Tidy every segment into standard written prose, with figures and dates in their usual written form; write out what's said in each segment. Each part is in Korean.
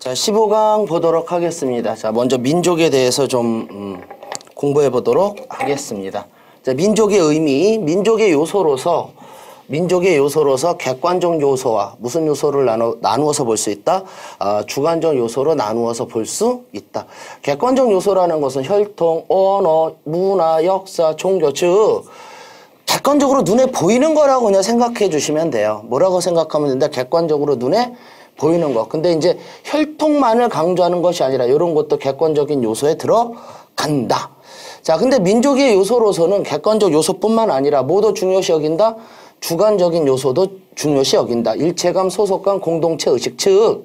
자, 15강 보도록 하겠습니다. 자, 먼저 민족에 대해서 좀 공부해 보도록 하겠습니다. 자, 민족의 의미, 민족의 요소로서 객관적 요소와 무슨 요소를 나누어서 볼 수 있다? 주관적 요소로 나누어서 볼 수 있다. 객관적 요소라는 것은 혈통, 언어, 문화, 역사, 종교, 즉 객관적으로 눈에 보이는 거라고 그냥 생각해 주시면 돼요. 뭐라고 생각하면 된다? 객관적으로 눈에 보이는 거. 근데 이제 혈통만을 강조하는 것이 아니라 이런 것도 객관적인 요소에 들어간다. 자, 근데 민족의 요소로서는 객관적 요소뿐만 아니라 뭐도 중요시 여긴다? 주관적인 요소도 중요시 여긴다. 일체감, 소속감, 공동체 의식. 즉,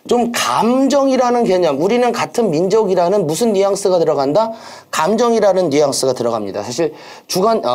좀 감정이라는 개념. 우리는 같은 민족이라는 무슨 뉘앙스가 들어간다? 감정이라는 뉘앙스가 들어갑니다. 사실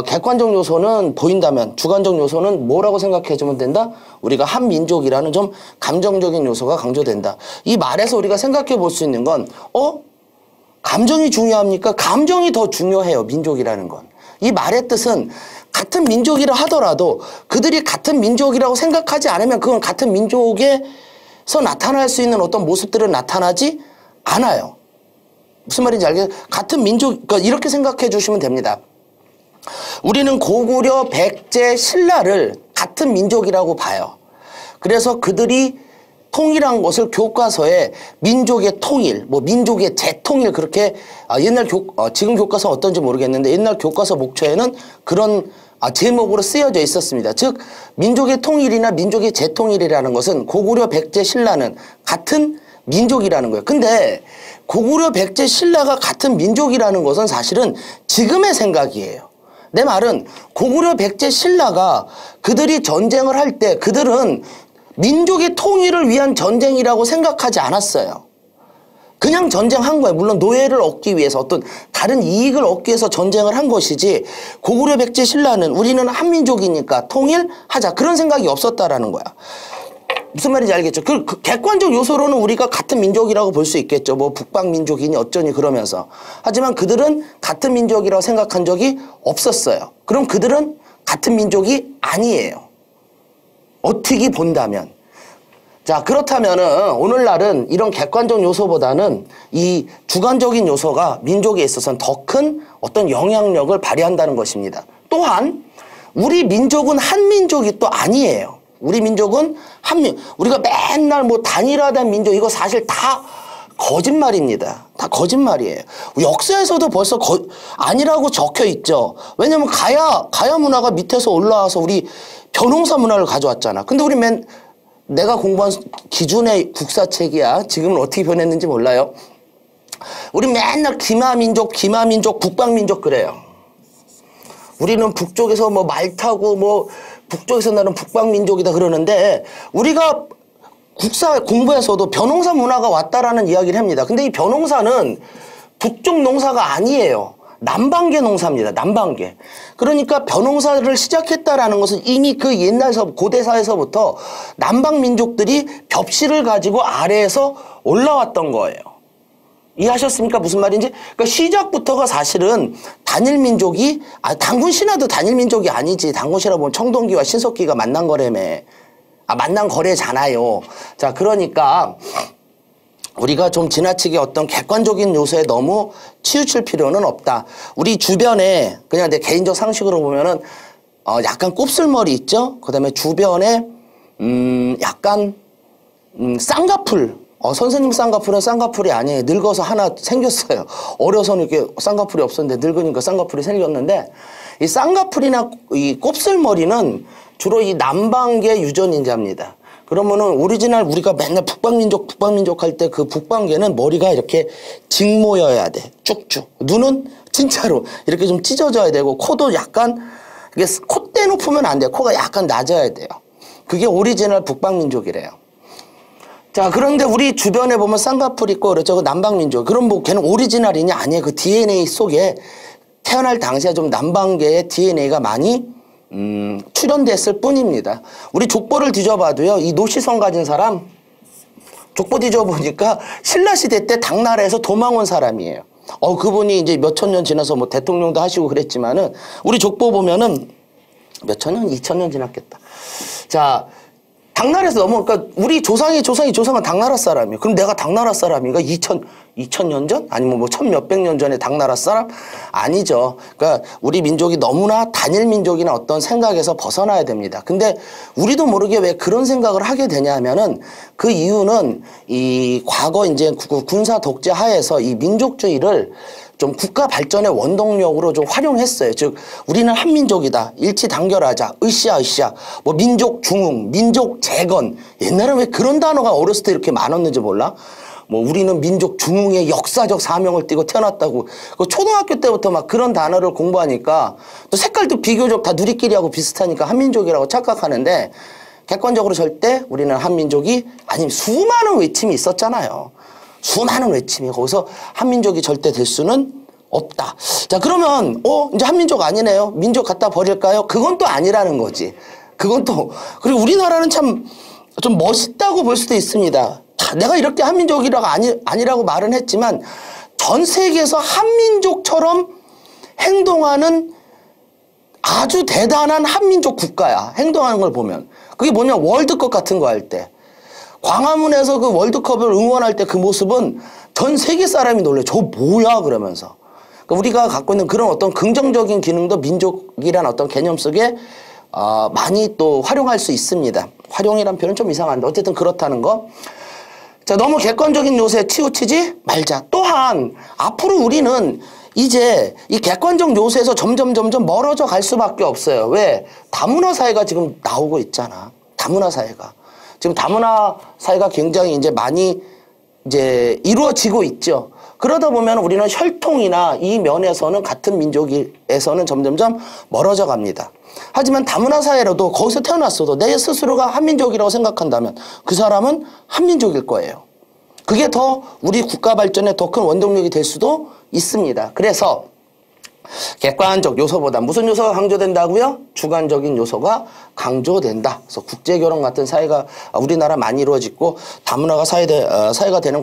객관적 요소는 보인다면 주관적 요소는 뭐라고 생각해 주면 된다? 우리가 한 민족이라는 좀 감정적인 요소가 강조된다. 이 말에서 우리가 생각해 볼 수 있는 건 감정이 중요합니까? 감정이 더 중요해요. 민족이라는 건. 이 말의 뜻은 같은 민족이라 하더라도 그들이 같은 민족이라고 생각하지 않으면 그건 같은 민족에서 나타날 수 있는 어떤 모습들은 나타나지 않아요. 무슨 말인지 알겠어요? 같은 민족, 그러니까 이렇게 생각해 주시면 됩니다. 우리는 고구려, 백제, 신라를 같은 민족이라고 봐요. 그래서 그들이 통일한 것을 교과서에 민족의 통일, 민족의 재통일 그렇게 지금 교과서 어떤지 모르겠는데 옛날 교과서 목초에는 그런 제목으로 쓰여져 있었습니다. 즉 민족의 통일이나 민족의 재통일이라는 것은 고구려, 백제, 신라는 같은 민족이라는 거예요. 근데 고구려, 백제, 신라가 같은 민족이라는 것은 사실은 지금의 생각이에요. 내 말은 고구려, 백제, 신라가 그들이 전쟁을 할 때 그들은 민족의 통일을 위한 전쟁이라고 생각하지 않았어요. 그냥 전쟁한 거예요. 물론 노예를 얻기 위해서 어떤 다른 이익을 얻기 위해서 전쟁을 한 것이지 고구려, 백제, 신라는 우리는 한민족이니까 통일하자 그런 생각이 없었다라는 거야. 무슨 말인지 알겠죠? 그 객관적 요소로는 우리가 같은 민족이라고 볼 수 있겠죠. 북방민족이니 어쩌니 그러면서. 하지만 그들은 같은 민족이라고 생각한 적이 없었어요. 그럼 그들은 같은 민족이 아니에요. 어떻게 본다면. 자, 그렇다면은 오늘날은 이런 객관적 요소보다는 이 주관적인 요소가 민족에 있어서는 더 큰 어떤 영향력을 발휘한다는 것입니다. 또한 우리 민족은 한민족이 또 아니에요. 우리 민족은 우리가 맨날 단일화된 민족 이거 사실 다 거짓말입니다. 다 거짓말이에요. 역사에서도 벌써 아니라고 적혀 있죠. 왜냐면 가야 문화가 밑에서 올라와서 우리 벼농사 문화를 가져왔잖아. 근데 우리 내가 공부한 기준의 국사책이야. 지금은 어떻게 변했는지 몰라요. 우리 맨날 기마민족, 북방민족 그래요. 우리는 북쪽에서 말 타고 북쪽에서 나는 북방민족이다 그러는데 우리가 국사 공부에서도 벼농사 문화가 왔다라는 이야기를 합니다. 근데 이 벼농사는 북쪽 농사가 아니에요. 남방계 농사입니다. 남방계. 그러니까 벼농사를 시작했다라는 것은 이미 그 고대사에서부터 남방민족들이 벽실을 가지고 아래에서 올라왔던 거예요. 이해하셨습니까? 무슨 말인지? 그러니까 시작부터가 사실은 단일민족이, 단군신화도 단일민족이 아니지. 단군신화 보면 청동기와 신석기가 만난 거라며. 만난 거래잖아요. 자, 그러니까 우리가 좀 지나치게 어떤 객관적인 요소에 너무 치우칠 필요는 없다. 우리 주변에 그냥 내 개인적 상식으로 보면은 약간 곱슬머리 있죠? 그 다음에 주변에 약간 쌍꺼풀. 선생님 쌍꺼풀은 쌍꺼풀이 아니에요. 늙어서 하나 생겼어요. 어려서는 이렇게 쌍꺼풀이 없었는데 늙으니까 쌍꺼풀이 생겼는데 이 쌍꺼풀이나 이 곱슬머리는 주로 이 남방계 유전인자입니다. 그러면은 오리지널 우리가 맨날 북방민족 할 때 그 북방계는 머리가 이렇게 직모여야 돼. 쭉쭉. 눈은 진짜로 이렇게 좀 찢어져야 되고 코도 약간 이게 콧대 높으면 안 돼요. 코가 약간 낮아야 돼요. 그게 오리지널 북방민족이래요. 자, 그런데 우리 주변에 보면 쌍꺼풀 있고 그렇죠. 그 남방민족. 그럼 걔는 오리지널이냐? 아니에요. 그 DNA 속에 태어날 당시에 좀 남방계의 DNA가 많이 출현됐을 뿐입니다. 우리 족보를 뒤져봐도요. 이 노시성 가진 사람 족보 뒤져보니까 신라시대 때 당나라에서 도망 온 사람이에요. 그분이 이제 몇천 년 지나서 대통령도 하시고 그랬지만은 우리 족보 보면은 몇천 년? 2000년 지났겠다. 자, 당나라에서 그러니까 우리 조상은 당나라 사람이에요. 그럼 내가 당나라 사람인가? 2000년 전? 아니면 뭐 1000몇백 년 전에 당나라 사람? 아니죠. 그러니까 우리 민족이 너무나 단일 민족이나 어떤 생각에서 벗어나야 됩니다. 근데 우리도 모르게 왜 그런 생각을 하게 되냐면은 그 이유는 이 과거 이제 군사 독재 하에서 이 민족주의를 좀 국가 발전의 원동력으로 좀 활용했어요. 즉 우리는 한민족이다. 일치 단결하자. 으쌰으쌰. 뭐 민족 중흥, 민족 재건. 옛날에 왜 그런 단어가 어렸을 때 이렇게 많았는지 몰라? 뭐 우리는 민족 중흥의 역사적 사명을 띠고 태어났다고. 그 초등학교 때부터 막 그런 단어를 공부하니까 또 색깔도 비교적 다 누리끼리하고 비슷하니까 한민족이라고 착각하는데 객관적으로 절대 우리는 한민족이 아니면 수많은 외침이 있었잖아요. 수많은 외침이 거기서 한민족이 절대 될 수는 없다. 자 그러면 이제 한민족 아니네요. 민족 갖다 버릴까요? 그건 또 아니라는 거지. 그건 또 그리고 우리나라는 참 좀 멋있다고 볼 수도 있습니다. 내가 이렇게 한민족이라고 아니라고 말은 했지만 전 세계에서 한민족처럼 행동하는 아주 대단한 한민족 국가야. 행동하는 걸 보면. 그게 뭐냐 월드컵 같은 거 할 때. 광화문에서 그 월드컵을 응원할 때 그 모습은 전 세계 사람이 놀래. 저 뭐야 그러면서. 그러니까 우리가 갖고 있는 그런 어떤 긍정적인 기능도 민족이란 어떤 개념 속에 많이 또 활용할 수 있습니다. 활용이란 표현은 좀 이상한데 어쨌든 그렇다는 거. 자, 너무 객관적인 요새에 치우치지 말자. 또한 앞으로 우리는 이제 이 객관적 요새에서 점점 멀어져 갈 수밖에 없어요. 왜? 다문화 사회가 지금 나오고 있잖아. 다문화 사회가. 지금 다문화 사회가 굉장히 이제 많이 이제 이루어지고 있죠. 그러다 보면 우리는 혈통이나 이 면에서는 같은 민족에서는 점점 멀어져 갑니다. 하지만 다문화 사회라도 거기서 태어났어도 내 스스로가 한민족이라고 생각한다면 그 사람은 한민족일 거예요. 그게 더 우리 국가 발전에 더 큰 원동력이 될 수도 있습니다. 그래서 객관적 요소보다 무슨 요소가 강조된다고요? 주관적인 요소가 강조된다. 그래서 국제결혼 같은 사회가 우리나라 많이 이루어지고 다문화가 사회가 되는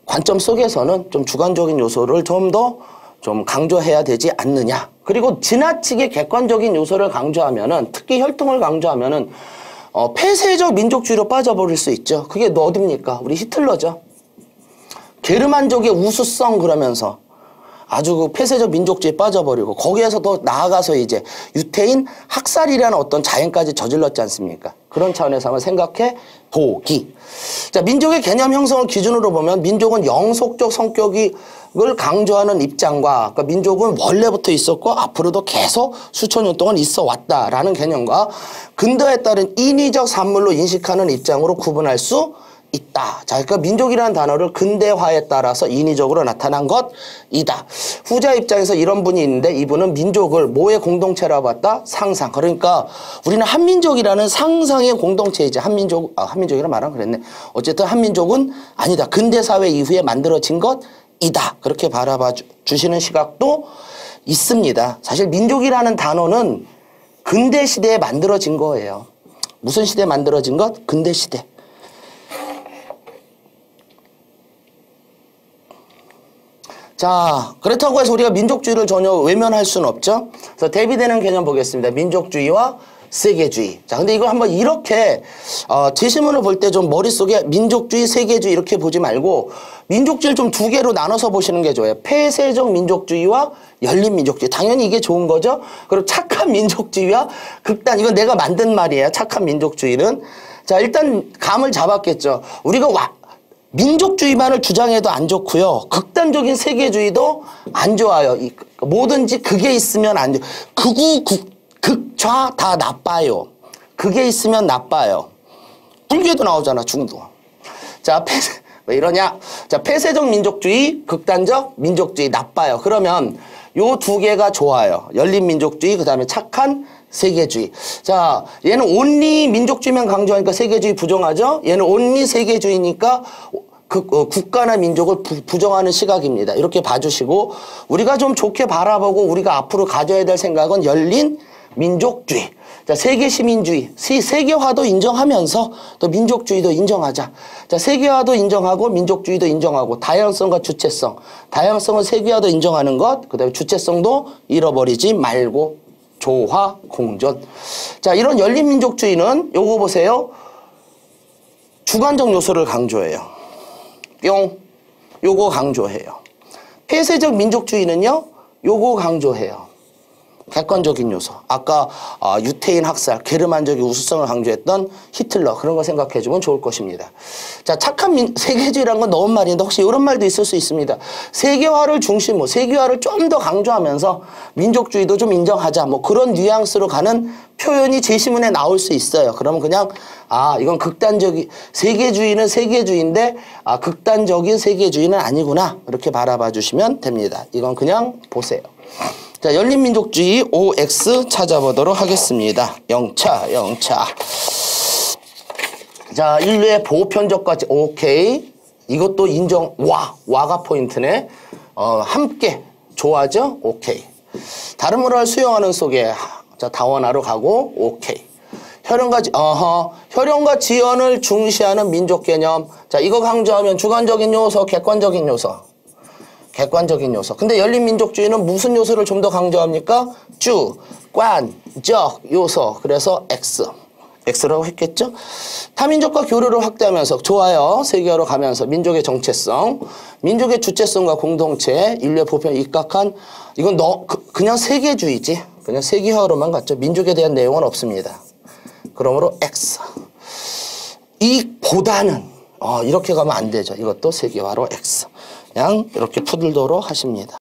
관점 속에서는 좀 주관적인 요소를 좀 더 좀 강조해야 되지 않느냐. 그리고 지나치게 객관적인 요소를 강조하면은 특히 혈통을 강조하면은 폐쇄적 민족주의로 빠져버릴 수 있죠. 그게 어딥니까? 우리 히틀러죠. 게르만족의 우수성 그러면서 아주 그 폐쇄적 민족주의에 빠져버리고 거기에서 더 나아가서 이제 유태인 학살이라는 어떤 자행까지 저질렀지 않습니까? 그런 차원에서 한번 생각해 보기. 자, 민족의 개념 형성을 기준으로 보면 민족은 영속적 성격을 강조하는 입장과 그러니까 민족은 원래부터 있었고 앞으로도 계속 수천 년 동안 있어 왔다라는 개념과 근대화에 따른 인위적 산물로 인식하는 입장으로 구분할 수 있다. 자, 그러니까 민족이라는 단어를 근대화에 따라서 인위적으로 나타난 것이다. 후자 입장에서 이런 분이 있는데 이분은 민족을 뭐의 공동체라고 봤다? 상상. 그러니까 우리는 한민족이라는 상상의 공동체이지. 한민족이라 말은 그랬네. 어쨌든 한민족은 아니다. 근대사회 이후에 만들어진 것이다. 그렇게 바라봐 주시는 시각도 있습니다. 사실 민족이라는 단어는 근대시대에 만들어진 거예요. 무슨 시대에 만들어진 것? 근대시대. 자, 그렇다고 해서 우리가 민족주의를 전혀 외면할 수는 없죠. 그래서 대비되는 개념 보겠습니다. 민족주의와 세계주의. 자, 근데 이걸 한번 이렇게 제시문을 볼 때 좀 머릿속에 민족주의, 세계주의 이렇게 보지 말고 민족주의를 좀 두 개로 나눠서 보시는 게 좋아요. 폐쇄적 민족주의와 열린 민족주의. 당연히 이게 좋은 거죠. 그리고 착한 민족주의와 극단. 이건 내가 만든 말이에요. 착한 민족주의는. 자, 일단 감을 잡았겠죠. 우리가 민족주의만을 주장해도 안 좋고요. 극단적인 세계주의도 안 좋아요. 뭐든지 극에 있으면 안 좋아요. 극좌 다 나빠요. 극에 있으면 나빠요. 불교에도 나오잖아, 중도. 자, 왜 이러냐? 자, 폐쇄적 민족주의, 극단적 민족주의 나빠요. 그러면 요 두 개가 좋아요. 열린 민족주의, 그 다음에 착한 세계주의. 자, 얘는 온리 민족주의만 강조하니까 세계주의 부정하죠? 얘는 온리 세계주의니까 국가나 민족을 부정하는 시각입니다. 이렇게 봐주시고 우리가 좀 좋게 바라보고 우리가 앞으로 가져야 될 생각은 열린 민족주의. 자, 세계 시민주의. 세계화도 인정하면서 또 민족주의도 인정하자. 자, 세계화도 인정하고 민족주의도 인정하고 다양성과 주체성. 다양성은 세계화도 인정하는 것. 그다음에 주체성도 잃어버리지 말고 조화, 공존. 자, 이런 열린민족주의는 요거 보세요. 주관적 요소를 강조해요. 뿅. 요거 강조해요. 폐쇄적 민족주의는요. 요거 강조해요. 객관적인 요소. 아까 유태인 학살, 게르만족의 우수성을 강조했던 히틀러 그런 거 생각해 주면 좋을 것입니다. 자, 착한 세계주의라는 건 너무 말인데 혹시 이런 말도 있을 수 있습니다. 세계화를 중심으로 세계화를 좀 더 강조하면서 민족주의도 좀 인정하자 뭐 그런 뉘앙스로 가는 표현이 제시문에 나올 수 있어요. 그러면 그냥 이건 극단적인 세계주의는 세계주의인데 극단적인 세계주의는 아니구나 이렇게 바라봐 주시면 됩니다. 이건 그냥 보세요. 자, 열린민족주의 OX 찾아보도록 하겠습니다. 영차. 자, 인류의 보편적까지 오케이. 이것도 인정. 와가 포인트네. 함께 좋아하죠? 오케이. 다른 문화를 수용하는 속에 자, 다원화로 가고 오케이. 혈연과 지연을 중시하는 민족 개념. 자, 이거 강조하면 주관적인 요소, 객관적인 요소. 객관적인 요소. 근데 열린민족주의는 무슨 요소를 좀 더 강조합니까? 주관적 요소. 그래서 X라고 했겠죠? 타민족과 교류를 확대하면서 좋아요. 세계화로 가면서 민족의 정체성, 민족의 주체성과 공동체, 인류의 보편에 입각한 이건 그냥 세계주의지. 그냥 세계화로만 갔죠. 민족에 대한 내용은 없습니다. 그러므로 X. 이보다는 이렇게 가면 안 되죠. 이것도 세계화로 X. 그냥 이렇게 푸들도록 하십니다.